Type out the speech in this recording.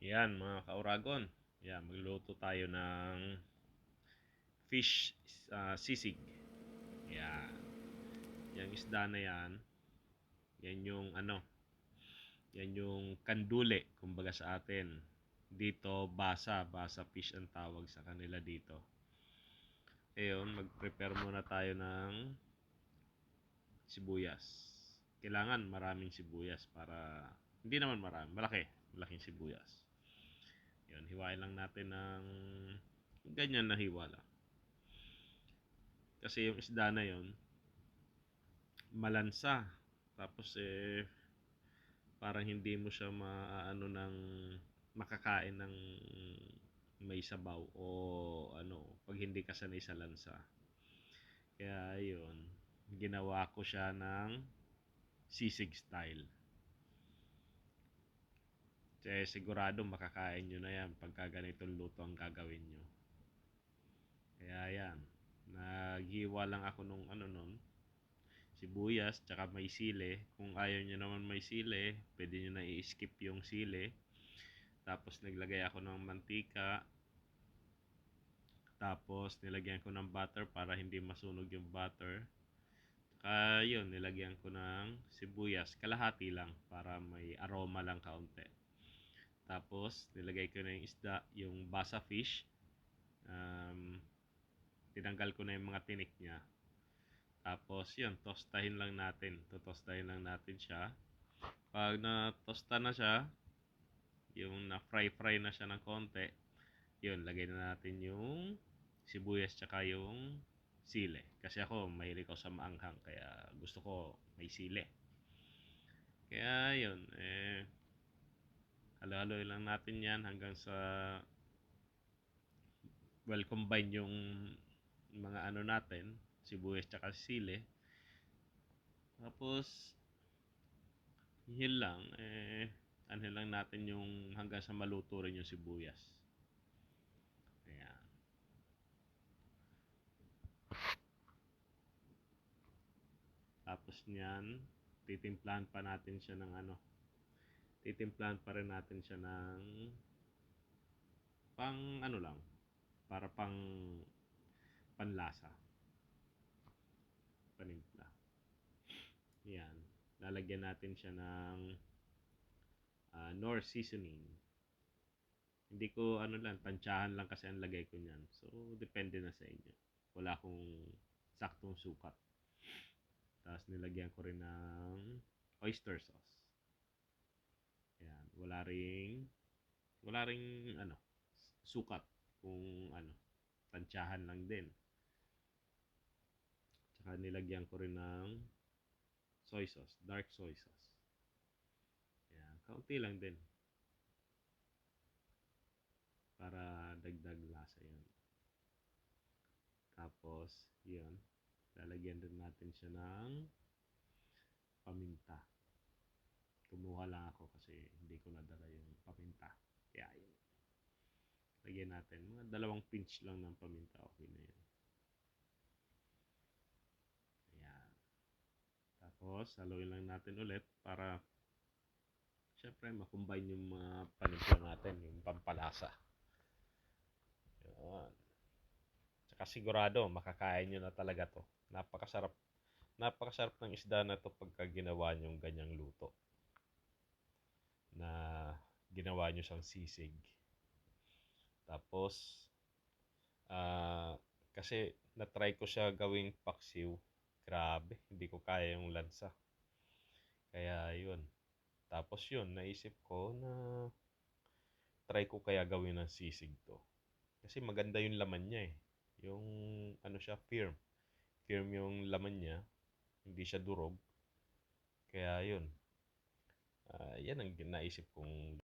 Yan mga kauragon. Yan, magluluto tayo ng fish sisig. Yan. Yung isda na yan, yan yung yan yung kandule, kumbaga sa atin. Dito, basa fish ang tawag sa kanila dito. Ayun, mag-prepare muna tayo ng sibuyas. Kailangan maraming sibuyas para, hindi naman marami, malaking sibuyas. Yun, hiwain lang natin ng ganyan na hiwa lang. Kasi yung isda na yon malansa. Tapos parang hindi mo siya maano ng makakain ng may sabaw o pag hindi ka sanay sa lansa. Kaya yun, ginawa ko siya ng sisig style. Kasi sigurado makakain nyo na yan pagka ganitong luto ang gagawin nyo. Kaya yan, naghiwa lang ako nung nun, sibuyas, tsaka may sili. Kung ayaw nyo naman may sili, pwede nyo na i-skip yung sili. Tapos naglagay ako ng mantika. Tapos nilagyan ko ng butter para hindi masunog yung butter. Tsaka yun, nilagyan ko ng sibuyas. Kalahati lang para may aroma lang kaunti. Tapos nilagay ko na yung isda, yung basa fish. Tinanggal ko na yung mga tinik niya. Tapos yun, tostahin lang natin. Tostahin lang natin siya. Pag na-tosta na siya, yung na-fry na siya ng konti, yun, lagay na natin yung sibuyas tsaka yung sili. Kasi ako, mahilig ako sa maanghang, kaya gusto ko may sili. Kaya yun, halo-haloy lang natin yan hanggang sa well combine yung mga natin, sibuyas tsaka sili. Tapos, yun lang, lang natin yung hanggang sa maluto rin yung sibuyas. Ayan. Tapos niyan, titimplahan pa natin siya ng titimplahan pa rin natin siya ng pang lang, para panlasa. Panimpla. Yan. Lalagyan natin siya ng Nor seasoning. Hindi ko lang, tansyahan lang kasi ang lagay ko niyan. So, depende na sa inyo. Wala akong saktong sukat. Tapos nilagyan ko rin ng oyster sauce. Yan, wala ring sukat kung tansyahan lang din. Tsaka nilagyan ko rin ng soy sauce, dark soy sauce. Yan, kaunti lang din. Para dagdag lasa yun. Tapos, yun, lalagyan din natin siya ng paminta. Kumuha lang ako kasi hindi ko nadala yung paminta. Kaya yun. Lagyan natin mga 2 pinch lang ng paminta, okay na yun. Ayan. Tapos haluin lang natin ulit para syempre makombine yung mga panimpla natin, yung pampalasa. Yun. Tsaka sigurado makakain nyo na talaga to. Napakasarap ng isda na to pagka ginawa nyo yung ganyang luto. Na ginawa nyo siyang sisig. Tapos, kasi na-try ko siya gawing paksiw. Grabe, hindi ko kaya yung lansa. Kaya yun. Tapos yun, naisip ko na try ko kaya gawin ng sisig to. Kasi maganda yung laman niya eh. Yung siya, firm. Firm yung laman niya. Hindi siya durog. Kaya yun. Yan ang naisip kong